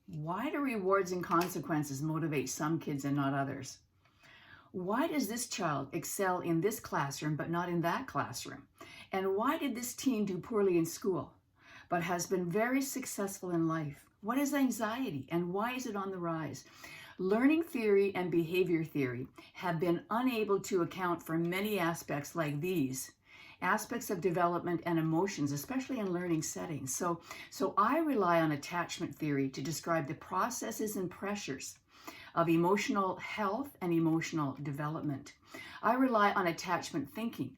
Why do rewards and consequences motivate some kids and not others? Why does this child excel in this classroom but not in that classroom? And why did this teen do poorly in school but has been very successful in life? What is anxiety and why is it on the rise? Learning theory and behavior theory have been unable to account for many aspects like these, aspects of development and emotions, especially in learning settings. So I rely on attachment theory to describe the processes and pressures of emotional health and emotional development. I rely on attachment thinking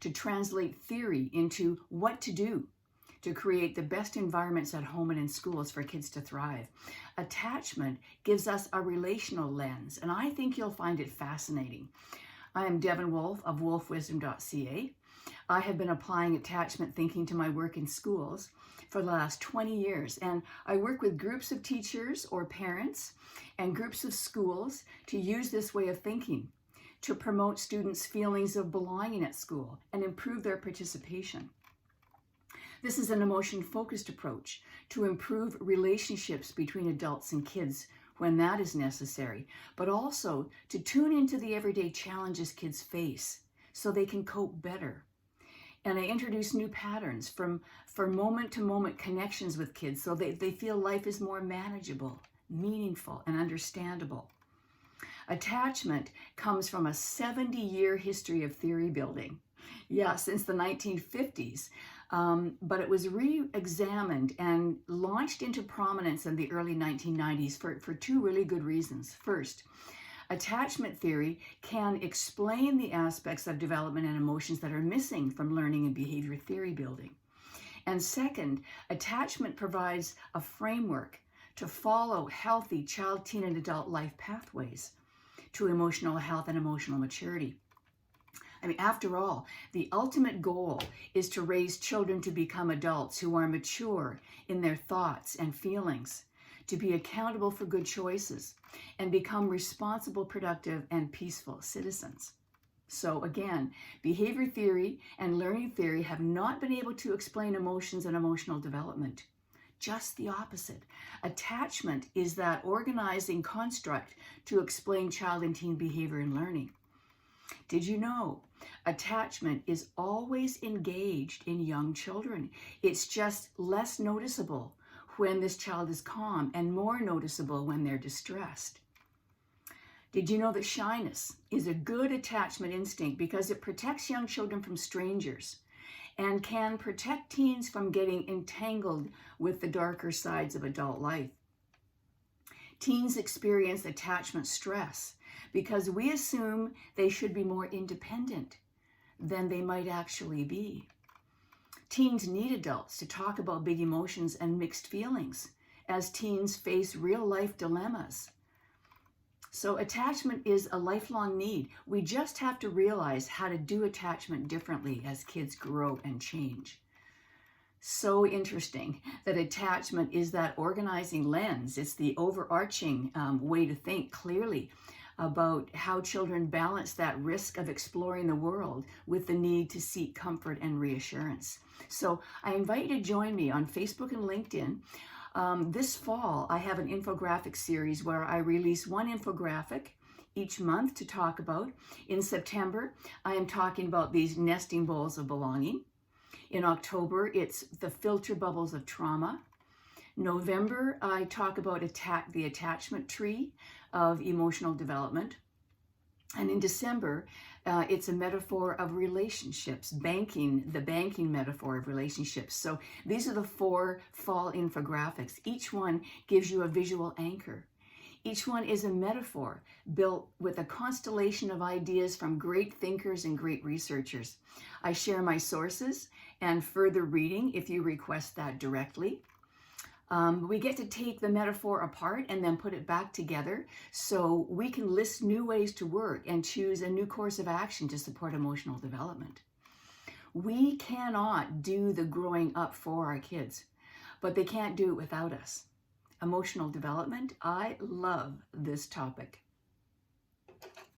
to translate theory into what to do to create the best environments at home and in schools for kids to thrive. Attachment gives us a relational lens, and I think you'll find it fascinating. I am Devin Wolfe of WolfeWisdom.ca. I have been applying attachment thinking to my work in schools for the last 20 years, and I work with groups of teachers or parents and groups of schools to use this way of thinking to promote students' feelings of belonging at school and improve their participation. This is an emotion-focused approach to improve relationships between adults and kids when that is necessary, but also to tune into the everyday challenges kids face so they can cope better. And I introduce new patterns for moment-to-moment connections with kids so they feel life is more manageable, meaningful, and understandable. Attachment comes from a 70-year history of theory building. Yeah, since the 1950s. But it was re-examined and launched into prominence in the early 1990s for two really good reasons. First, attachment theory can explain the aspects of development and emotions that are missing from learning and behavior theory building. And second, attachment provides a framework to follow healthy child, teen, and adult life pathways to emotional health and emotional maturity. I mean, after all, the ultimate goal is to raise children to become adults who are mature in their thoughts and feelings, to be accountable for good choices, and become responsible, productive, and peaceful citizens. So again, behavior theory and learning theory have not been able to explain emotions and emotional development. Just the opposite. Attachment is that organizing construct to explain child and teen behavior and learning. Did you know attachment is always engaged in young children? It's just less noticeable when this child is calm and more noticeable when they're distressed. Did you know that shyness is a good attachment instinct because it protects young children from strangers and can protect teens from getting entangled with the darker sides of adult life? Teens experience attachment stress because we assume they should be more independent than they might actually be. Teens need adults to talk about big emotions and mixed feelings as teens face real-life dilemmas. So attachment is a lifelong need. We just have to realize how to do attachment differently as kids grow and change. So interesting that attachment is that organizing lens. It's the overarching way to think clearly about how children balance that risk of exploring the world with the need to seek comfort and reassurance. So I invite you to join me on Facebook and LinkedIn. This fall, I have an infographic series where I release one infographic each month to talk about. In September, I am talking about these nesting bowls of belonging. In October, it's the filter bubbles of trauma. November, I talk about the attachment tree of emotional development. And in December, it's a metaphor of relationships, the banking metaphor of relationships. So these are the 4 fall infographics. Each one gives you a visual anchor. Each one is a metaphor built with a constellation of ideas from great thinkers and great researchers. I share my sources and further reading if you request that directly. We get to take the metaphor apart and then put it back together so we can list new ways to work and choose a new course of action to support emotional development. We cannot do the growing up for our kids, but they can't do it without us. Emotional development, I love this topic.